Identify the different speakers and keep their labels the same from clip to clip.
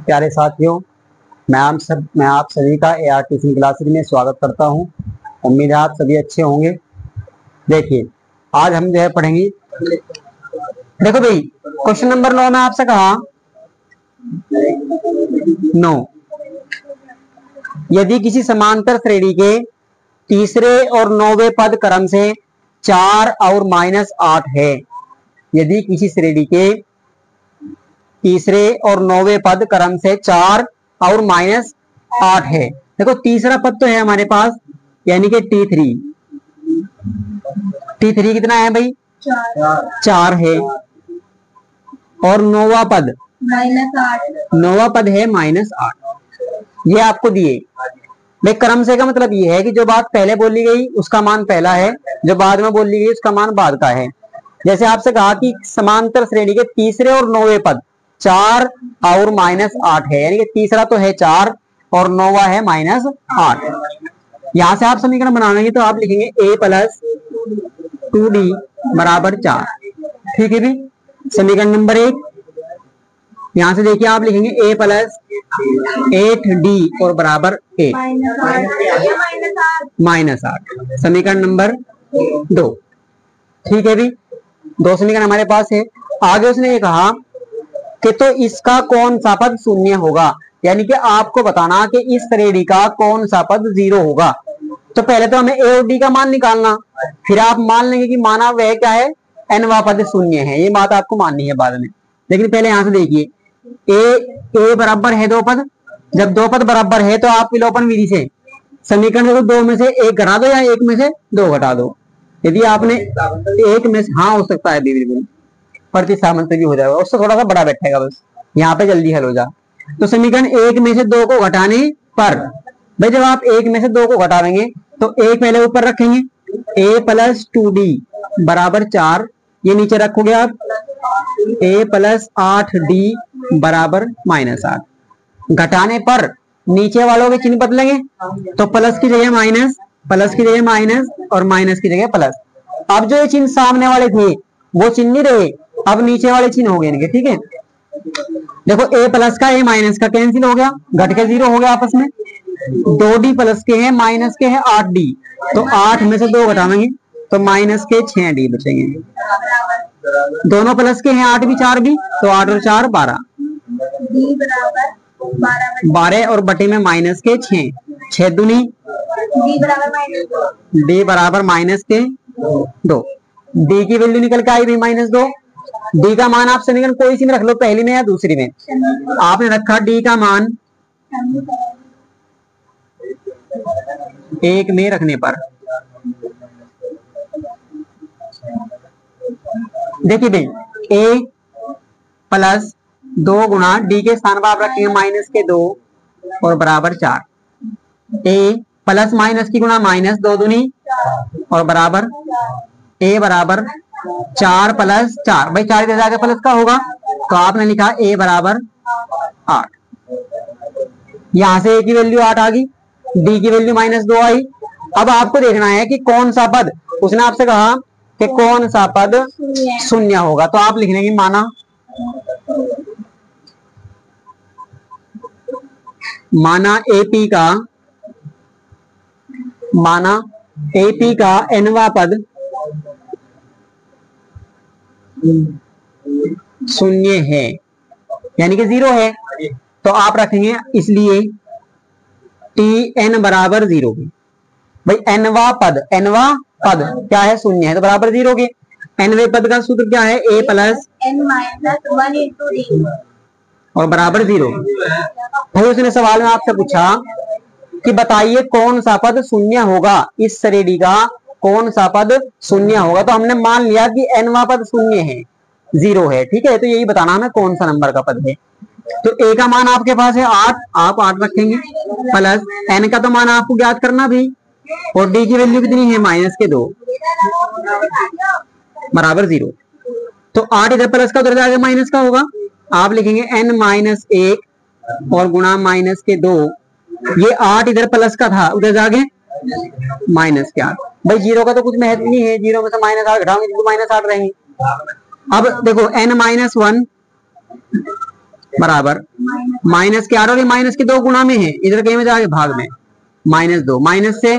Speaker 1: प्यारे साथियों, मैं आप सभी का AR ट्यूशन क्लासेस में स्वागत करता हूं। उम्मीद है आप सभी अच्छे होंगे। देखिए, आज हम जो है पढ़ेंगे। देखो भाई, क्वेश्चन नंबर 9 में आपसे कहा 9, यदि किसी समांतर श्रेणी के तीसरे और 9वें पद क्रम से 4 और -8 है, यदि किसी श्रेणी के तीसरे और 9वें पद क्रम से 4 और -8 है। देखो, तीसरा पद तो है हमारे पास, यानी कि T3 कितना है भाई? 4 है। और 9वां पद है -8। ये आपको दिए भाई। क्रम से का मतलब ये है कि जो बात पहले बोली गई उसका मान पहला है, जो बाद में बोली गई उसका मान बाद का है। जैसे आपसे कहा कि समांतर श्रेणी के तीसरे और 9वें पद 4 और -8 है, यानी कि तीसरा तो है 4 और 9वां है -8। यहां से आप समीकरण बनाएंगे तो आप लिखेंगे a + 2d = 4। ठीक है भी। समीकरण नंबर 1, यहां से देखिए आप लिखेंगे a + 8d और बराबर 8 -8। समीकरण नंबर 2। ठीक है भी। 2 समीकरण हमारे पास है। आगे उसने ये कहा कि तो इसका कौन सा पद शून्य होगा, यानी कि आपको बताना कि इस श्रेणी का कौन सा पद 0 होगा। तो पहले तो हमें a और d का मान निकालना, फिर आप मान लेंगे कि माना वह क्या है, nवां पद शून्य है। ये बात आपको माननी है बाद में, लेकिन पहले यहां से देखिए a बराबर है 2 पद। जब 2 पद बराबर है तो आप विलोपन विधि से समीकरण देखो 2 में से 1 घटा दो या 1 में से 2 घटा दो। यदि आपने 1 में से, हाँ हो सकता है बिल्कुल, प्रतिस्थापन से भी हो जाएगा, उससे थोड़ा सा बड़ा बैठेगा, बस यहाँ पे जल्दी हल हो जा। तो समीकरण 1 में से 2 को घटाने पर भाई, जब आप 1 में से 2 को घटावेंगे तो 1 पहले ऊपर रखेंगे, a + 2d = 4। ये नीचे रखोगे आप, a + 8d = -8। घटाने पर नीचे वालों के चिन्ह बदलेंगे, तो प्लस की जगह माइनस, प्लस की जगह माइनस और माइनस की जगह प्लस। अब जो ये चिन्ह सामने वाले थे वो चिन्ह नहीं रहे, अब नीचे वाले चिन्ह हो गए इनके। ठीक है, देखो a प्लस का a- का कैंसिल हो गया, घट के 0 हो गया आपस में। 2d प्लस के हैं माइनस के हैं 8d, तो 8 में से 2 घटाएंगे तो माइनस के 6d बचेंगे। दोनों प्लस के हैं 8 भी 4 भी, तो 8 और 4 12, 12 और बटे में माइनस के 6, 6 दूनी d बराबर माइनस के 2। d की वैल्यू निकल के आई भी -2। d का मान आप समीकरण कोई सी में रख लो, पहली में या दूसरी में। आपने रखा d का मान 1 में रखने पर। देखिए भाई, a + 2 गुणा d के स्थान पर आप रखेंगे -2 और बराबर 4। a प्लस माइनस की गुणा माइनस 2 दूनी और बराबर a बराबर 4 + 4। भाई 4 इधर जाके प्लस का होगा, तो आपने लिखा a बराबर 8। यहां से a की वैल्यू 8 आ गई, d की वैल्यू -2 आई। अब आपको देखना है कि कौन सा पद, उसने आपसे कहा कि कौन सा पद शून्य होगा, तो आप लिख लेंगे माना AP का nवां पद शून्य है, यानी कि 0 है। तो आप रखेंगे इसलिए Tn बराबर 0 के। भाई nवां पद क्या है, शून्य है, तो बराबर 0 के। nवें पद का सूत्र क्या है, a + n-1 और बराबर 0। भाई उसने सवाल में आपसे पूछा कि बताइए कौन सा पद शून्य होगा, इस श्रेणी का कौन सा पद शून्य होगा। तो हमने मान लिया कि nवां पद शून्य है, 0 है। ठीक है, तो यही बताना हमें कौन सा नंबर का पद है। तो a का मान आपके पास है 8, आप 8 रखेंगे, प्लस n का तो मान आपको ज्ञात करना भी, और d की वैल्यू कितनी है -2 बराबर 0। तो 8 इधर प्लस का उधर जाके माइनस का होगा, आप लिखेंगे n-1 और गुणा -2। ये 8 इधर प्लस का था, उधर जाके -8। भाई 0 का तो कुछ महत्व नहीं है, 0 में से -8 घटाओगे तो -8 रहेंगे। अब देखो n-1 बराबर माइनस के और माइनस के 2 गुना में है, इधर कहीं में जाके भाग में -2 माइनस से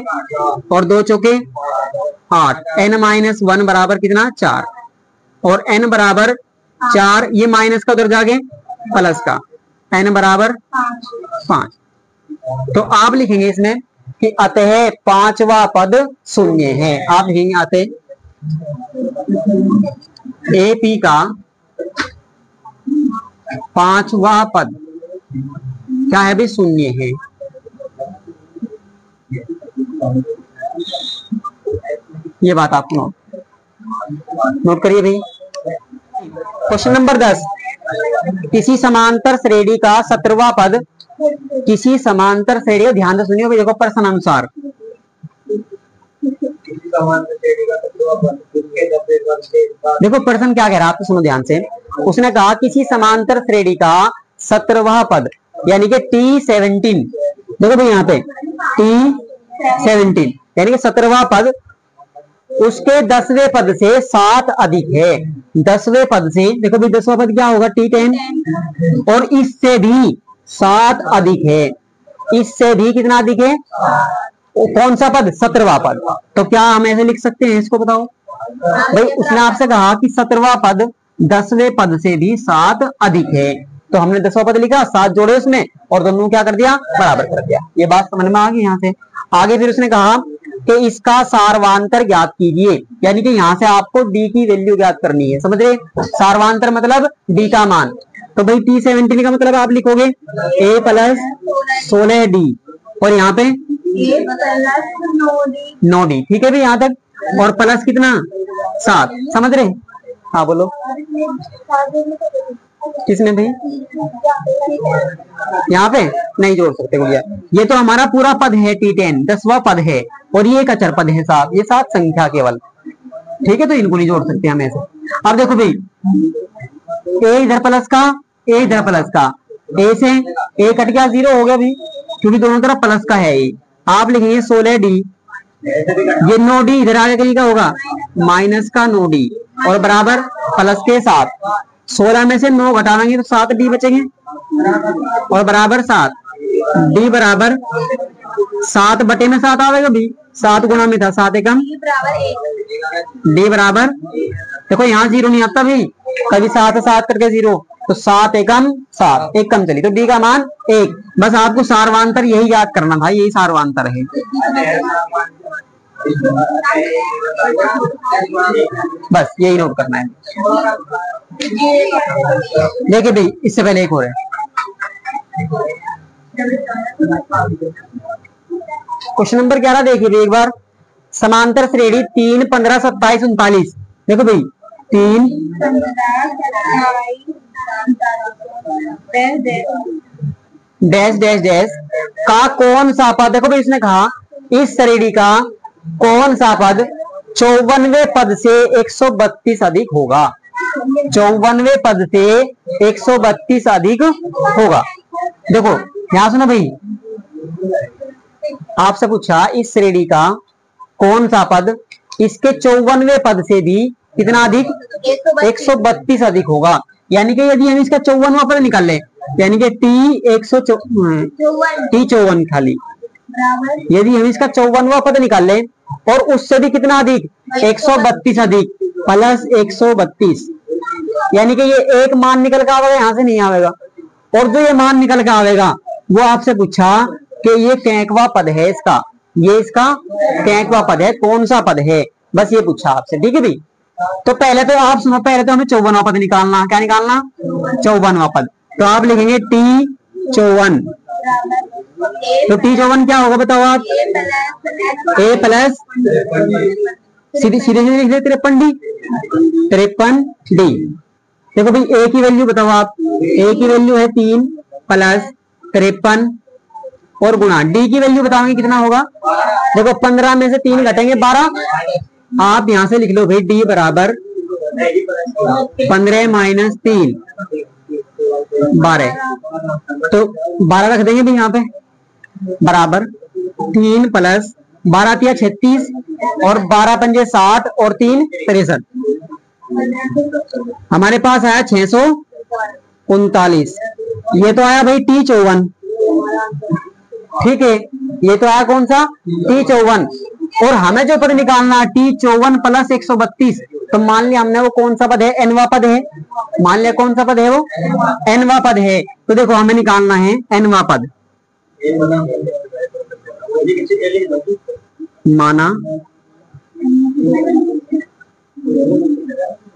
Speaker 1: और 2 चौके 8, n-1 बराबर कितना 4 और n बराबर 4, ये माइनस का उधर जाके प्लस का, n बराबर 5। तो आप लिखेंगे इसमें कि अतः पांचवा पद शून्य है। आप लिखेंगे अतः AP का पांचवा पद क्या है भी शून्य है। ये बात आप नोट करिए भाई। क्वेश्चन नंबर 10, किसी समांतर श्रेणी का 17वां पद, किसी समांतर श्रेणी, ध्यान से सुनिए देखो प्रश्न अनुसार, देखो प्रश्न क्या कह रहा है आप तो सुनो ध्यान से। उसने कहा किसी समांतर श्रेणी का 17वां पद यानी कि T17, देखो भाई यहाँ पे T17 यानी कि 17वां पद उसके 10वें पद से 7 अधिक है। 10वें पद से, देखो भाई 10वां पद क्या होगा T10 और इससे भी 7 अधिक है। इससे भी कितना अधिक है? कौन सा पद? 17वां पद। तो क्या हम ऐसे लिख सकते हैं इसको बताओ भाई। उसने आपसे कहा कि 17वां पद 10वें पद से भी 7 अधिक है, तो हमने 10वां पद लिखा, 7 जोड़े उसमें और दोनों क्या कर दिया? बराबर कर दिया। ये बात समझ में आ गई। यहाँ से आगे फिर उसने कहा कि इसका सार्वांतर ज्ञात कीजिए, यानी कि यहाँ से आपको d की वैल्यू ज्ञात करनी है। समझ रहे? सार्वांतर मतलब d का मान। तो भाई T17 का मतलब आप लिखोगे a प्लस 16d और यहाँ पे 9d। ठीक है भाई यहाँ तक, और प्लस कितना? 7। समझ रहे? हाँ बोलो। किसमें भाई? यहाँ पे नहीं जोड़ सकते भैया, ये तो हमारा पूरा पद है T10, 10वां पद है और ये एक अचर पद है 7, ये 7 संख्या केवल। ठीक है, तो इनको नहीं जोड़ सकते हम ऐसे। अब देखो भाई, a इधर प्लस का, a इधर प्लस का, a से a कट गया, 0 हो गया भाई, क्योंकि दोनों तरफ प्लस का है। आप लिखेंगे 16d, ये 9d इधर आगे कहीं का होगा माइनस का 9d और बराबर प्लस के 7। 16 में से 9 घटाएंगे तो 7d बचेंगे और बराबर 7। d बराबर 7 बटे में 7 आवेगा भी, 7 गुना में था 7 एकम d बराबर, देखो यहाँ 0 नहीं आता भी, कभी 7 7 करके 0, तो 7 एकम 7, एक कम चली, तो d का मान 1। बस आपको सार्वांतर यही याद करना भाई, यही सार्वांतर है। बस यही नोट करना है। देखिए भाई, इससे पहले एक और है, क्वेश्चन नंबर 11 देखिए भाई एक बार। समांतर श्रेणी 3, 15, 27, 39। देखो भाई 3 डैश डैश डैश का कौन सा पद, देखो भाई इसने कहा इस श्रेणी का कौन सा पद 54वें पद से 132 अधिक होगा। 54वें पद से 132 अधिक होगा। देखो यहां सुनो भाई, आपसे पूछा इस श्रेणी का कौन सा पद इसके 54वें पद से भी कितना अधिक? 132 अधिक होगा। यानी कि यदि हम इसका 54वां पद निकाल ले, यानी कि T54 खाली, यदि हम इसका 54वां पद निकाल ले और उससे भी कितना अधिक? 132 अधिक प्लस 132, यानी कि ये एक मान निकल के आवेगा, यहाँ से नहीं आवेगा। और जो ये मान निकल के आवेगा वो आपसे पूछा कि ये कैंकवा पद है इसका, ये इसका कैंकवा पद है, कौन सा पद है, बस ये पूछा आपसे। ठीक है भाई, तो पहले तो आप सुनो, पहले तो हमें 54वां पद निकालना। क्या निकालना? 54वां पद। तो आप लिखेंगे T54, तो T54 क्या होगा बताओ आप? a प्लस सीधे सीधे लिख दे 53d, 53d। देखो भाई a की वैल्यू बताओ आप, a की वैल्यू है 3 प्लस 53 और गुणा d की वैल्यू बताओगे कितना होगा? देखो 15 में से 3 घटेंगे 12, आप यहां से लिख लो भाई d बराबर 15 माइनस 3 12, तो 12 रख देंगे भाई यहाँ पे, बराबर 3 प्लस 12 36 और 12 पंजे 60 और 3 63, हमारे पास आया 639, ये तो आया भाई T54, ठीक है, ये तो आया कौन सा T54, और हमें जो पद निकालना है T54 प्लस 132, तो मान लिया हमने वो कौन सा पद है, एनवा पद है, मान लिया कौन सा पद है वो एनवा पद है, तो देखो हमें निकालना है एनवा पद, माना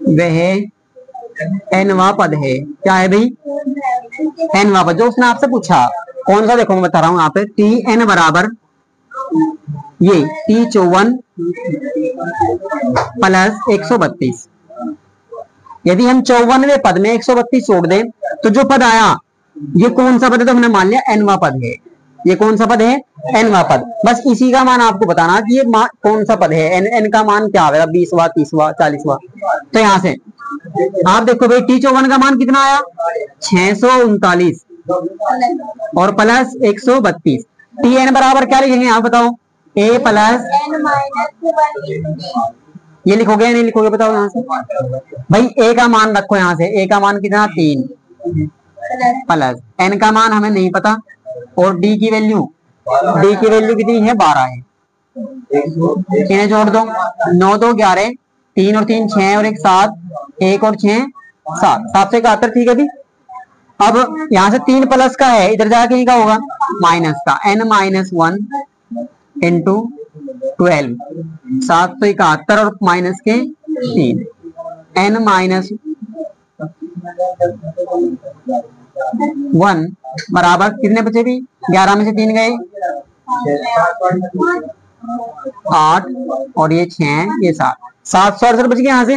Speaker 1: वह एनवा पद है, क्या है भाई एनवा पद, जो उसने आपसे पूछा कौन सा, देखो मैं बता रहा हूं यहाँ पे टी एन बराबर ये T54 प्लस 132, यदि हम 54वें पद में 132 जोड़ दें तो जो पद आया ये कौन सा पद है, तो हमने मान लिया एनवा पद है, ये कौन सा पद है एनवा पद, बस इसी का मान आपको बताना कि ये कौन सा पद है, एन का मान क्या आएगा, 20वां 30वां 40वां, तो यहां से आप देखो भाई T54 का मान कितना आया 639 और प्लस 132, टी एन बराबर क्या लिखेंगे आप बताओ, ए प्लस ये लिखोगे या नहीं लिखोगे बताओ यहाँ से, भाई ए का मान रखो यहाँ से, ए का मान कितना 3 प्लस एन का मान हमें नहीं पता, और डी की वैल्यू कितनी है 12 है, इन्हें जोड़ दो, 9 2 11, 3 और 3 6 और 1 7, 1 और 6 7, 7 से 71, ठीक है जी। अब यहाँ से 3 प्लस का है, इधर जाके क्या होगा माइनस का, n-1 इंटू 12, 771 और माइनस के 3, n-1 बराबर कितने बचे भी, 11 में से 3 गए 8 और ये 6 ये 7, 768 बच गए यहाँ से,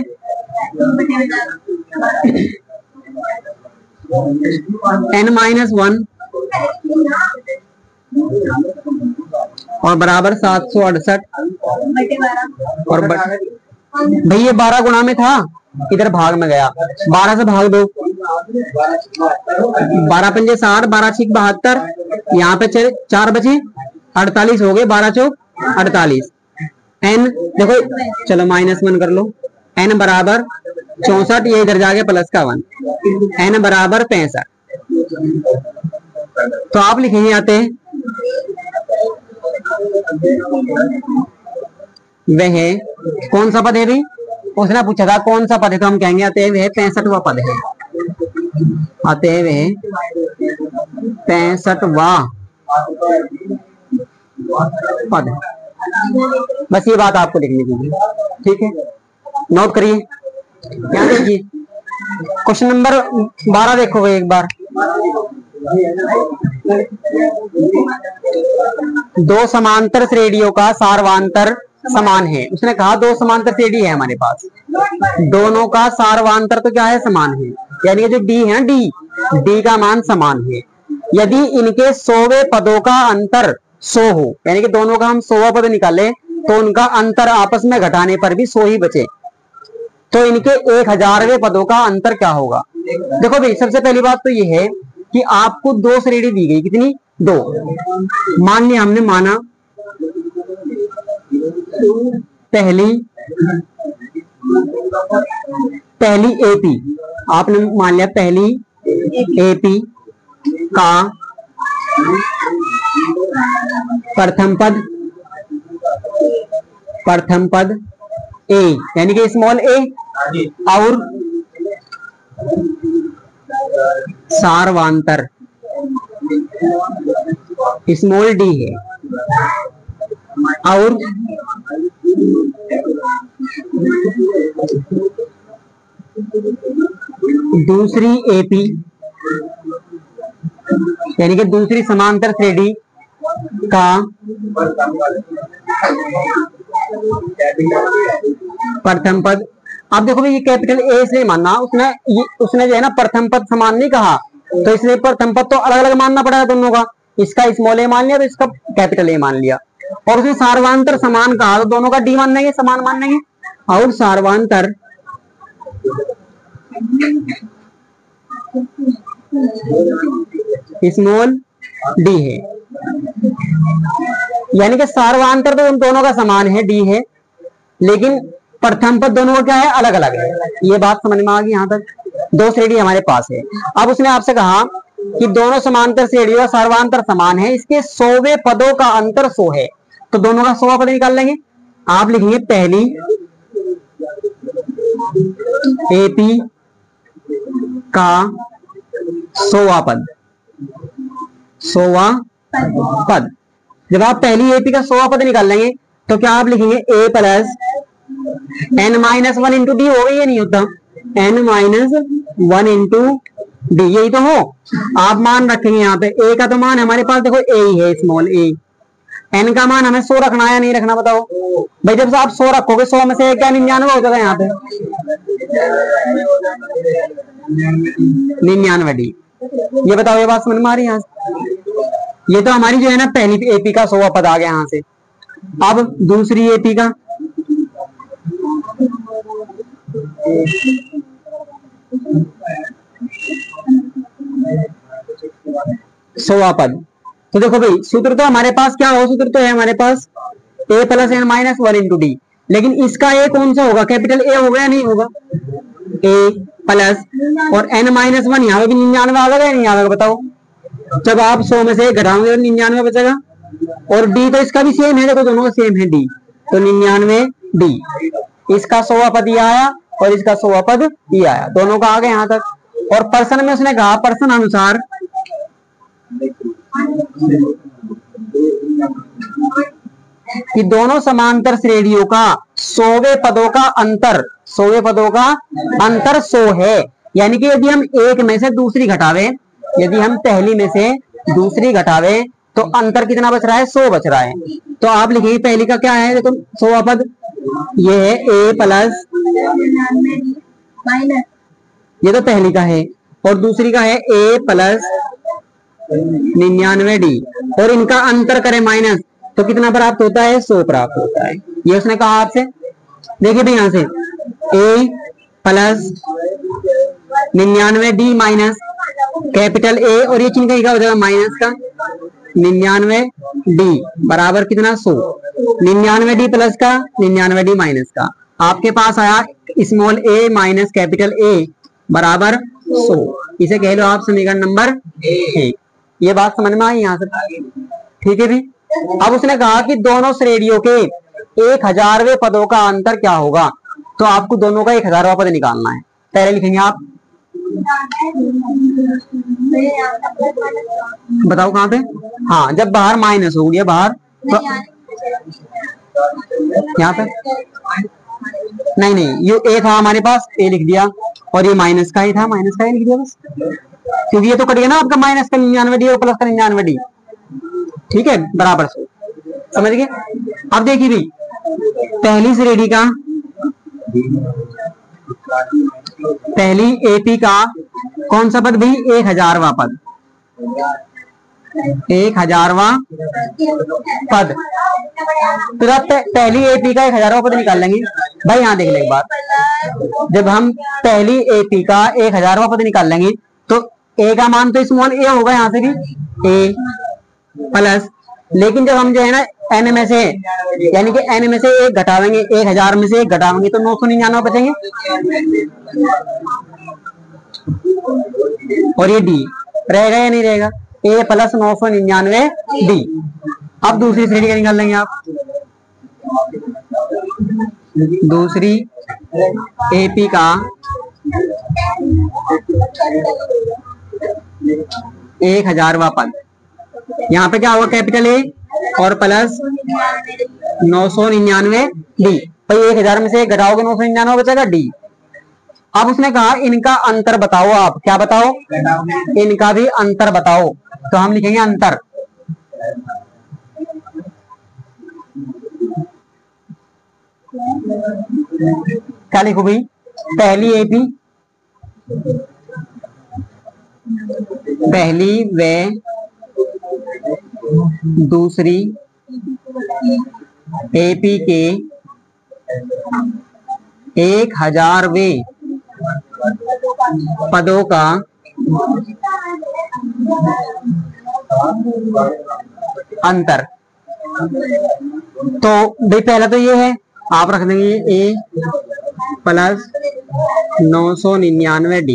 Speaker 1: n-1 और बराबर 768 और भाई ये 12 गुणा में था, इधर भाग में गया, 12 से भाग दो, 12 पंजे 60, 12 6 72, यहाँ पे 4 बचे 48 हो गए, 12 चौक 48, एन देखो चलो -1 कर लो, एन बराबर 64, ये इधर जाके प्लस का 1, एन बराबर 65, तो आप लिखेंगे आते हैं वह कौन सा पद है भाई, उसने पूछा था कौन सा पद है, तो हम कहेंगे आते हैं वह 65वां पद है, आते हैं वह 65वां पद है, बस ये बात आपको लिखनी चाहिए, ठीक है, नोट करिए, यहाँ देखिए क्वेश्चन नंबर 12 देखो एक बार, दो समांतर श्रेणियों का सार्वांतर समान है, उसने कहा दो समांतर श्रेणी है हमारे पास, दोनों का सार्वांतर तो क्या है समान है, यानी कि जो डी है डी का मान समान है, यदि इनके 100वें पदों का अंतर 100 हो, यानी कि दोनों का हम 100वां पद निकाले तो उनका अंतर आपस में घटाने पर भी 100 ही बचे, तो इनके 1000वें पदों का अंतर क्या होगा। देखो भाई सबसे पहली बात तो ये है कि आपको दो श्रेणी दी गई, कितनी 2, मान लिया हमने माना पहली एपी, आपने मान लिया पहली एपी का प्रथम पद ए, यानी कि स्मॉल ए, और सार्वांतर स्मॉल डी है, और दूसरी एपी यानी कि दूसरी समांतर श्रेणी का प्रथम पद। आप देखो भाई ये कैपिटल ए इसलिए मानना, उसने जो है ना प्रथम पद समान नहीं कहा, तो इसलिए प्रथम पद तो अलग अलग मानना पड़ेगा दोनों का, इसका स्मॉल ए मान लिया तो इसका कैपिटल ए मान लिया, और उसने सार्वांतर समान कहा तो दोनों का डी मान लेंगे, समान मान लेंगे, और सार्वांतर स्मॉल डी है, यानी कि सार्वांतर तो उन दोनों का समान है डी है, लेकिन प्रथम पद दोनों का क्या है, अलग अलग है। ये बात समझ में आ गई यहाँ तक। दो श्रेणी हमारे पास है। अब उसने आपसे कहा कि दोनों समांतर श्रेणियों का सर्वांतर समान है, इसके 100वें पदों का अंतर 100 है। तो दोनों का 100वां पद निकाल लेंगे। आप लिखेंगे पहली एपी का 100वां पद, 100वां पद। जब आप पहली एपी का 100वां पद निकाल लेंगे तो क्या आप लिखेंगे ए प्लस n-1 इंटू डी हो गई, ये नहीं होता n-1 इंटू डी, यही तो हो। आप मान रखेंगे यहाँ पे ए का तो मान हमारे पास देखो ए ही है, स्मॉल ए। एन का मान हमें 100 रखना है या नहीं रखना, बताओ भाई। जब से आप 100 रखोगे 100 में से क्या 99 हो जाएगा यहाँ पे, 99 डी। ये बताओ, ये बात समझ में आ रही है यहाँ से? ये तो हमारी जो है ना पहली एपी का 100वां पद आ गया यहाँ से। अब दूसरी एपी का 100वां पद। तो देखो भाई, सूत्र तो हमारे पास क्या हो, सूत्र तो है हमारे पास a plus n-1 into D. लेकिन इसका a कौन सा होगा, कैपिटल A होगा या नहीं होगा, a प्लस और n-1 यहाँ पे भी 99 आ जाएगा या नहीं आ जाएगा, बताओ। जब आप 100 में से घटाओगे तो 99 बचेगा। और डी तो इसका भी सेम है, देखो दोनों का सेम है डी, तो 99 डी। इसका 100वां पद ये आया और इसका 100वां पद ये आया, दोनों का आ गया यहाँ तक। और प्रश्न में उसने कहा प्रश्न अनुसार कि दोनों समांतर श्रेणियों का 100वें पदों का अंतर, 100वें पदों का अंतर 100 है। यानी कि यदि हम एक में से दूसरी घटावे, यदि हम पहली में से दूसरी घटावे तो अंतर कितना बच रहा है, 100 बच रहा है। तो आप लिखिए पहली का क्या है, देखो 100वां पद ये है a प्लस, ये तो पहली का है, और दूसरी का है a प्लस 99 डी। और इनका अंतर करें माइनस तो कितना प्राप्त होता है, 100 प्राप्त होता है। ये उसने कहा आपसे। देखिए भाई यहाँ से a plus 99 D minus capital A, और ये चिन्ह का हो जाएगा माइनस का 99 डी बराबर कितना, 100। 99 डी प्लस का 99 डी माइनस का, आपके पास आया small a minus capital A बराबर 100। इसे कह लो आप समीकरण नंबर 1। ये बात समझ में आई यहाँ से, ठीक है भी। अब उसने कहा कि दोनों श्रेणियों के 1000वें पदों का अंतर क्या होगा, तो आपको दोनों का 1000वां पद निकालना है। पहले लिखेंगे आप, बताओ कहाँ पे, हाँ जब बाहर माइनस हो गया बाहर तो यहाँ पे नहीं नहीं, ये ए था हमारे पास, ए लिख दिया, और ये माइनस का ही था, माइनस का ही लिख दिया बस, क्योंकि ये तो कट गया ना आपका माइनस का 99 डी और प्लस का 99 डी, ठीक है, बराबर 100। समझ गए। अब देखिए भाई पहली श्रेणी का, पहली एपी का कौन सा पद भाई, 1000वां पद, 1000वां पद। तो आप पहली एपी का 1000वां पद निकाल लेंगे। भाई यहाँ देख ले एक बात, जब हम पहली एपी का 1000वां पद निकाल लेंगे तो ए का मान तो स्मॉल ए होगा यहाँ से भी, ए प्लस, लेकिन जब हम जो है ना एन में से, यानी कि एन में से एक घटावेंगे, 1000 में से एक घटावेंगे तो 999 बचेंगे, और ये डी रहेगा या नहीं रहेगा, ए प्लस 999 डी। अब दूसरी श्रेणी का निकाल लेंगे आप, दूसरी एपी का 1000वां पद, यहाँ पे क्या होगा, कैपिटल ए और प्लस 999 डी। भाई 1000 में से घटाओगे 999 बचेगा डी। अब उसने कहा इनका अंतर बताओ, आप क्या बताओ, इनका भी अंतर बताओ। तो हम लिखेंगे अंतर, क्या लिखो भाई, पहली एपी, पहली व दूसरी एपी के 1000वें पदों का अंतर। तो भाई पहला तो ये है, आप रख देंगे ए प्लस 999D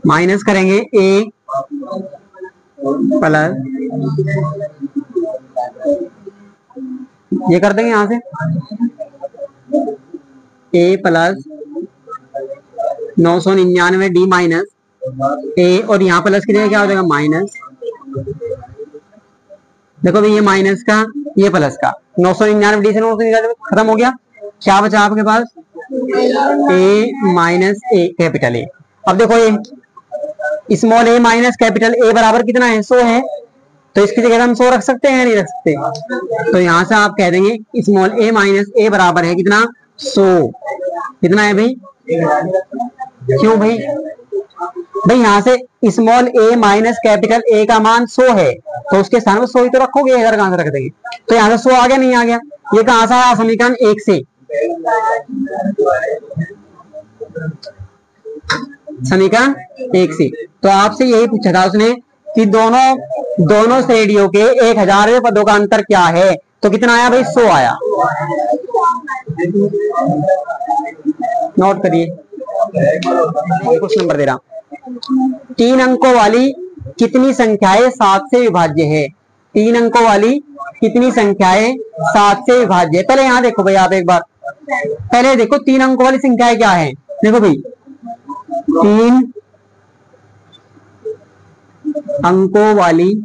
Speaker 1: माइनस करेंगे ए प्लस, ये कर देंगे यहां से ए प्लस 999D माइनस ए, और यहाँ प्लस की जगह क्या हो जाएगा माइनस। देखो भाई ये माइनस का ये प्लस का 999D से 999 खत्म हो गया, क्या बचा आपके पास ए माइनस ए कैपिटल ए। अब देखो ये small A minus capital A बराबर कितना है 100 है, तो इसकी जगह हम 100 रख सकते हैं नहीं रख सकते, तो यहां से आप कह देंगे स्मॉल ए माइनस ए बराबर है कितना 100। कितना है भाई, क्यों भाई, भाई यहाँ से small A minus capital A का मान 100 है, तो उसके स्थान पर 100 ही तो रखोगे, अगर कहां से रख देंगे, तो यहाँ से 100 आ गया नहीं आ गया, ये कहां से आया समीकरण 1 से, समीकरण 1 से। तो आपसे यही पूछा था उसने कि दोनों श्रेणियों के 1000वें पदों का अंतर क्या है, तो कितना आया भाई 100 आया। नोट करिए, क्वेश्चन नंबर दे रहा, 3 अंकों वाली कितनी संख्याएं 7 से विभाज्य है, 3 अंकों वाली कितनी संख्याएं 7 से विभाज्य है। पहले यहाँ देखो भाई, आप एक बार पहले देखो 3 अंकों वाली संख्याएं क्या है। देखो भाई 3 अंकों वाली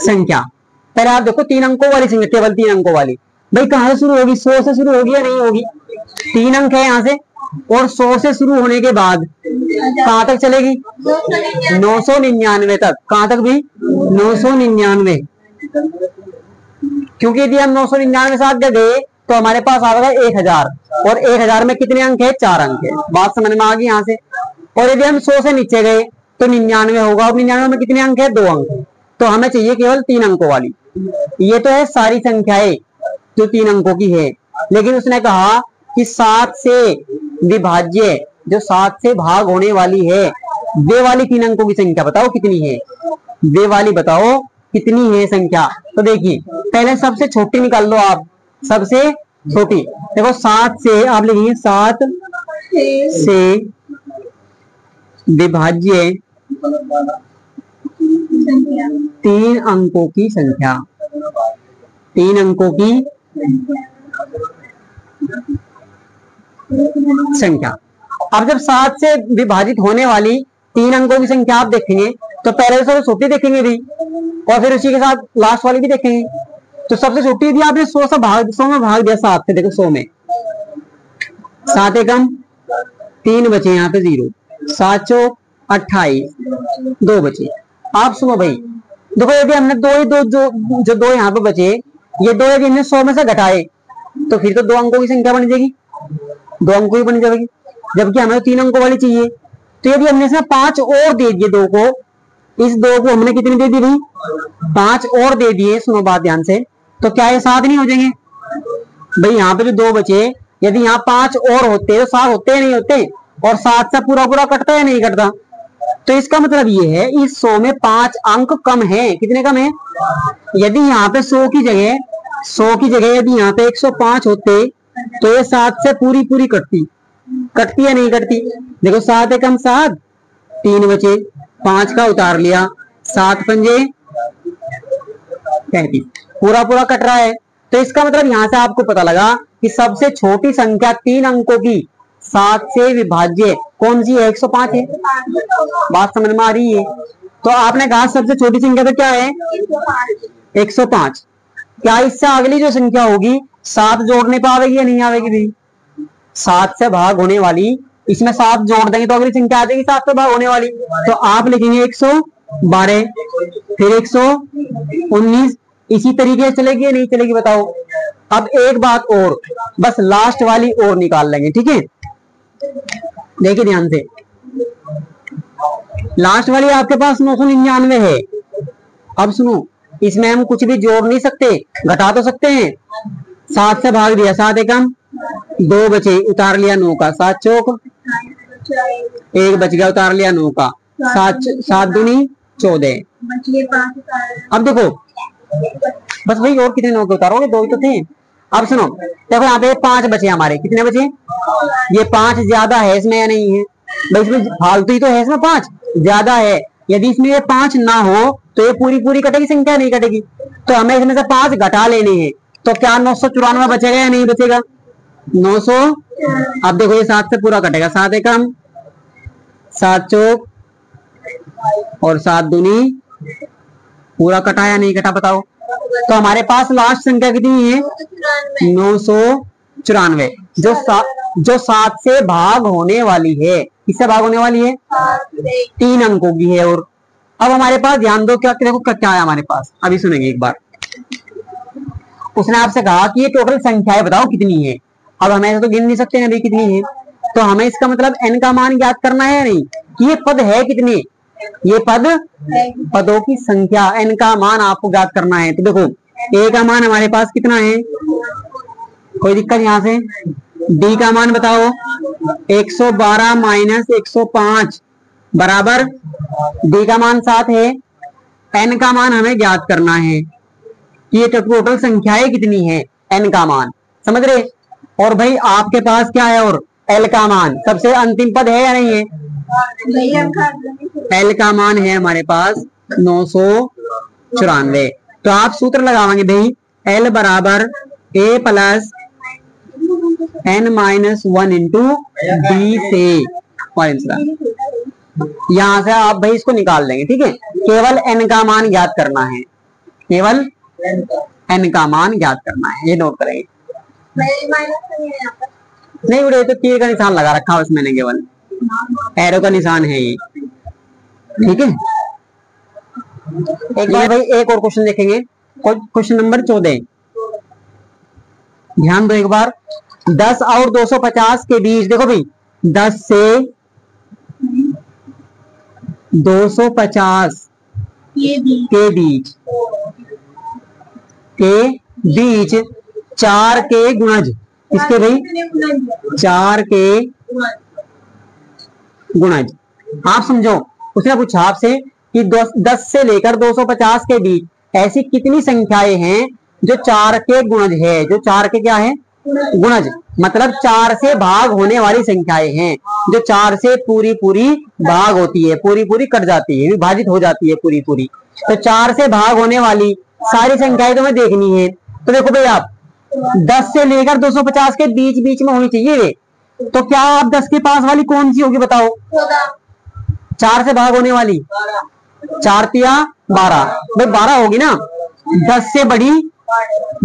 Speaker 1: संख्या, पहले आप देखो 3 अंकों वाली संख्या, केवल 3 अंकों वाली, भाई कहां से शुरू होगी, 100 से शुरू होगी या नहीं होगी, 3 अंक है यहाँ से, और 100 से शुरू होने के बाद कहां तक चलेगी 999 तक, कहां तक भी 999, क्योंकि यदि हम 999 से आगे गए तो हमारे पास आ गया 1000, और 1000 में कितने अंक है 4 अंक है, बात समझ में आ गई यहाँ से। और यदि हम 100 से नीचे गए तो 99 होगा, और 99 में कितने अंक है 2 अंक, तो हमें चाहिए केवल 3 अंकों वाली। ये तो है सारी संख्याएं जो 3 अंकों की है, लेकिन उसने कहा कि 7 से विभाज्य, जो 7 से भाग होने वाली है, वे वाली 3 अंकों की संख्या बताओ कितनी है, वे वाली बताओ कितनी है संख्या। तो देखिए पहले सबसे छोटी निकाल लो आप, सबसे छोटी देखो 7 से आप लिखिए 7 से विभाज्य 3 अंकों की संख्या, 3 अंकों की संख्या। अब जब 7 से विभाजित होने वाली 3 अंकों की संख्या आप देखेंगे तो पहले सबसे छोटी देखेंगे भी, और फिर उसी के साथ लास्ट वाली भी देखेंगे। तो सबसे छोटी भी आपने 100 में भाग दिया 7 से, देखो 100 में 7 एकम 3 बचे, यहाँ पे 0, 7 चौक 28, 2 बचे। आप सुनो भाई, देखो यदि हमने जो दो यहाँ पे बचे, ये 2 यदि हमने 100 में से घटाए तो फिर तो 2 अंकों की संख्या बन जाएगी, 2 अंकों की बन जाएगी, जबकि हमें 3 अंकों वाली चाहिए। तो यदि हमने इसमें 5 और दे दिए 2 को, इस 2 को हमने कितनी दे दी भाई 5 और दे दिए, सुनो बात ध्यान से, तो क्या ये 7 नहीं हो जाएंगे भाई। यहाँ पे जो 2 बचे, यदि यहाँ 5 और होते तो 7 होते या नहीं होते, और 7 से पूरा पूरा कटता या नहीं कटता। तो इसका मतलब ये है इस 100 में 5 अंक कम है, कितने कम है, यदि यहाँ पे 100 की जगह यदि यहाँ पे 105 होते तो ये 7 से पूरी पूरी कटती या नहीं कटती। देखो 7 एकम 7, 3 बचे, 5 का उतार लिया, 7 पंजे 35, पूरा पूरा कट रहा है। तो इसका मतलब यहां से आपको पता लगा कि सबसे छोटी संख्या 3 अंकों की 7 से विभाज्य कौन सी है 105 है। बात समझ में आ रही है। तो आपने कहा सबसे छोटी संख्या तो क्या है 105, क्या इससे अगली जो संख्या होगी 7 जोड़ने पर आवेगी या नहीं आवेगी भाई, 7 से भाग होने वाली, इसमें 7 जोड़ देंगे तो अगली संख्या आ जाएगी 7 से भाग होने वाली। तो आप लिखेंगे 112, फिर 119, इसी तरीके से चलेगी या नहीं चलेगी बताओ। अब एक बात और, बस लास्ट वाली और निकाल लेंगे, ठीक है, देखिए ध्यान से, लास्ट वाली आपके पास 999 है। अब सुनो, इसमें हम कुछ भी जोड़ नहीं सकते, घटा तो सकते हैं। 7 से भाग दिया, 7 एकम 2 बचे, उतार लिया 9 का, 7 चौक 1 बच गया, उतार लिया 9 का, 7 दूनी 14। अब देखो बस भाई, और कितने नौ के उतारोगे, दो ही तो थे। अब सुनो, देखो यहाँ पे 5 बचे हमारे, कितने बचे? ये 5 ज्यादा है इसमें या नहीं है? भाई इसमें फालतू ही तो है, इसमें 5 ज्यादा है। यदि इसमें ये 5 ना हो तो ये पूरी पूरी कटेगी संख्या, नहीं कटेगी। तो हमें इसमें से 5 घटा लेने हैं। तो क्या 994 बचेगा या नहीं बचेगा? 900। अब देखो ये 7 से पूरा कटेगा, 7 एकम 7 चौक और 7 दूनी, पूरा कटा या नहीं कटा बताओ। तो हमारे पास लास्ट संख्या कितनी है? 994, जो 7 से भाग होने वाली है। किससे भाग होने वाली है? 3 अंकों की है। और अब हमारे पास ध्यान दो, क्या देखो क्या है हमारे पास, अभी सुनेंगे एक बार। उसने आपसे कहा कि ये टोटल संख्याएं बताओ कितनी है। अब हमें ऐसा तो गिन नहीं सकते हैं अभी कितनी है, तो हमें इसका मतलब n का मान ज्ञात करना है या नहीं, कि ये पद है कितने, ये पदों की संख्या, n का मान आपको ज्ञात करना है। तो देखो a का मान हमारे पास कितना है, कोई दिक्कत यहाँ से? d का मान बताओ, 112 माइनस 105 बराबर d का मान 7 है। n का मान हमें ज्ञात करना है कि ये टोटल संख्याएं कितनी है, n का मान, समझ रहे? और भाई आपके पास क्या है, और l का मान सबसे अंतिम पद है या नहीं है? l का मान है हमारे पास 994। तो आप सूत्र लगाएंगे भाई, l बराबर a plus n minus 1 into D से। यहां से आप भाई इसको निकाल लेंगे, ठीक है? केवल n का मान ज्ञात करना है, केवल n का मान ज्ञात करना है, ये नोट करेंगे। नहीं उड़े, तो तीर का निशान लगा रखा है उसमें, केवल एरो का निशान है ये, ठीक है? एक बार भाई एक और क्वेश्चन देखेंगे, क्वेश्चन नंबर 14। ध्यान दो एक बार, 10 और 250 के बीच, देखो भाई 10 से 250 के बीच 4 के गुणज, इसके भाई 4 के गुणज। आप समझो, उसने पूछा आपसे कि 10 से लेकर 250 के बीच ऐसी कितनी संख्याएं हैं जो 4 के गुणज है, जो 4 के क्या है? गुणज, मतलब 4 से भाग होने वाली संख्याएं हैं, जो 4 से पूरी पूरी भाग होती है, पूरी पूरी कट जाती है, विभाजित हो जाती है पूरी पूरी। तो 4 से भाग होने वाली सारी संख्याएं तुम्हें देखनी है। तो देखो भाई, आप 10 से लेकर 250 के बीच बीच में होनी चाहिए वे। तो क्या आप 10 के पास वाली कौन सी होगी बताओ? 4 से भाग होने वाली, 4 तिया 12, भाई 12 होगी ना। 10 से बड़ी,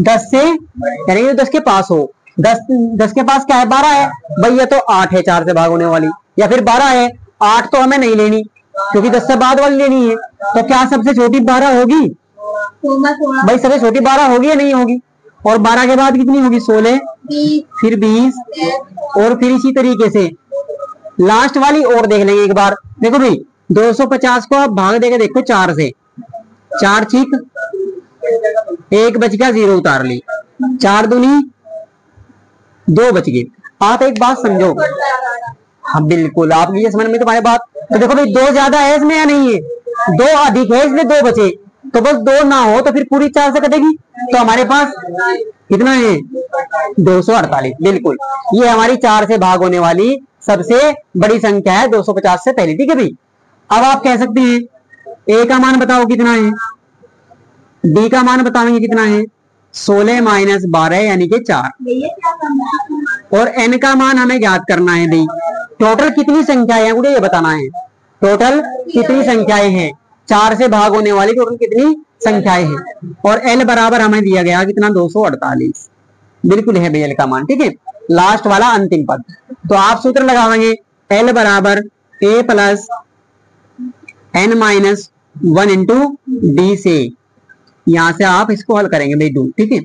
Speaker 1: 10 से यानी 10 के पास हो, 10 के पास क्या है? 12 है भाई, ये तो 8 है 4 से भाग होने वाली, या फिर 12 है। 8 तो हमें नहीं लेनी क्योंकि 10 से बाद वाली लेनी है। तो क्या सबसे छोटी 12 होगी? भाई सबसे छोटी 12 होगी या नहीं होगी? और 12 के बाद कितनी होगी? 16, फिर 20, और फिर इसी तरीके से लास्ट वाली और देख लेंगे एक बार। देखो भाई 250 को आप भाग देके देखो 4 से, 4 चीक 1 बच गया, 0 उतार ली, 4 दूनी 2 बच गए। आप एक बात समझो, हाँ बिल्कुल आपकी ये समझ में तुम्हारी बात। तो देखो भाई 2 ज्यादा है इसमें या नहीं है? 2 अधिक है इसलिए 2 बचे, तो बस 2 ना हो तो फिर पूरी 4 से कटेगी। तो हमारे पास कितना है? 248, बिल्कुल ये हमारी 4 से भाग होने वाली सबसे बड़ी संख्या है 250 से पहले, ठीक है भाई? अब आप कह सकते हैं a का मान बताओ कितना है, d का मान बताएंगे कितना है, 16 माइनस 12 यानी कि 4, और n का मान हमें ज्ञात करना है भाई। टोटल कितनी संख्याएं हैं मुझे ये बताना है, टोटल कितनी संख्याएं हैं, 4 से भाग होने वाली टोटल कितनी संख्याएं हैं। और l बराबर हमें दिया गया कितना? 248, बिल्कुल है भैया l का मान, ठीक है? लास्ट वाला अंतिम पद। तो आप सूत्र लगाएंगे, l बराबर a plus n minus 1 into D से। यहां से आप इसको हल करेंगे भाई, डू, ठीक है?